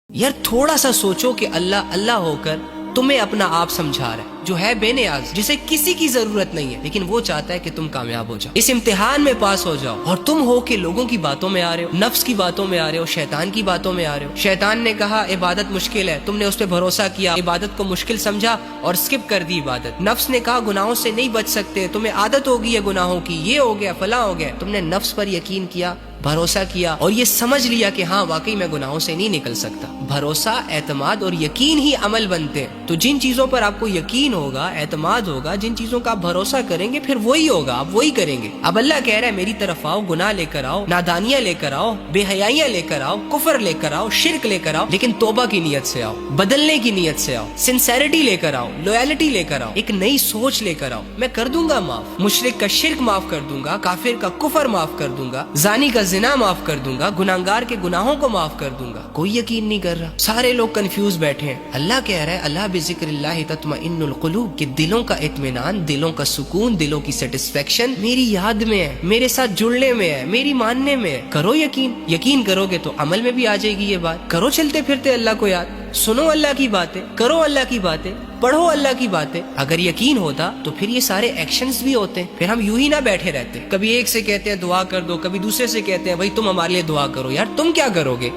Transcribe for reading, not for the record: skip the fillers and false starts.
یار تھوڑا سا سوچو کہ اللہ اللہ ہو کر تمہیں اپنا آپ سمجھا رہا ہے، جو ہے بے نیاز، جسے کسی کی ضرورت نہیں ہے، لیکن وہ چاہتا ہے کہ تم کامیاب ہو جاؤ، اس امتحان میں پاس ہو جاؤ، اور تم ہو کہ لوگوں کی باتوں میں آ رہے ہو، نفس کی باتوں میں آ رہے ہو، شیطان کی باتوں میں آ رہے ہو۔ شیطان نے کہا عبادت مشکل ہے، تم نے اس پہ بھروسہ کیا، عبادت کو مشکل سمجھا اور سکپ کر دی عبادت۔ نفس نے کہا گناہوں سے نہیں بچ سکتے، تمہیں عادت ہوگی ہے گناہوں کی، یہ ہو گیا فلاں ہو گیا، تم نے نفس پر یقین کیا، بھروسہ کیا اور یہ سمجھ لیا کہ ہاں واقعی میں گناہوں سے نہیں نکل سکتا۔ بھروسہ، اعتماد اور یقین ہی عمل بنتے ہیں۔ تو جن چیزوں پر آپ کو یقین ہوگا، اعتماد ہوگا، جن چیزوں کا آپ بھروسہ کریں گے، پھر وہی ہوگا، آپ وہی کریں گے۔ اب اللہ کہہ رہا ہے میری طرف آؤ، گناہ لے کر آؤ، نادانیاں لے کر آؤ، بے حیائیاں لے کر آؤ، کفر لے کر آؤ، شرک لے کر آؤ، لیکن توبہ کی نیت سے آؤ، بدلنے کی نیت سے آؤ، سنسیریٹی لے کر آؤ، لویلٹی لے کر آؤ، ایک نئی سوچ لے کر آؤ۔ میں کر دوں گا معاف، مشرک کا شرک معاف کر دوں گا، کافر کا کفر معاف کر دوں گا، زانی کا زنا معاف کر دوں گا، گناہگار کے گناہوں کو معاف کر دوں گا۔ کوئی یقین نہیں کر رہا، سارے لوگ کنفیوز بیٹھے ہیں۔ اللہ کہہ رہا ہے اللہ بذکر اللہ تطمئن القلوب، کہ دلوں کا اطمینان، دلوں کا سکون، دلوں کی سیٹسفیکشن میری یاد میں ہے، میرے ساتھ جڑنے میں ہے، میری ماننے میں ہے۔ کرو یقین، یقین کرو گے تو عمل میں بھی آ جائے گی یہ بات۔ کرو چلتے پھرتے اللہ کو یاد، سنو اللہ کی باتیں، کرو اللہ کی باتیں، پڑھو اللہ کی باتیں۔ اگر یقین ہوتا تو پھر یہ سارے ایکشنز بھی ہوتے، پھر ہم یوں ہی نہ بیٹھے رہتے۔ کبھی ایک سے کہتے ہیں دعا کر دو، کبھی دوسرے سے کہتے ہیں بھائی تم ہمارے لیے دعا کرو۔ یار تم کیا کرو گے؟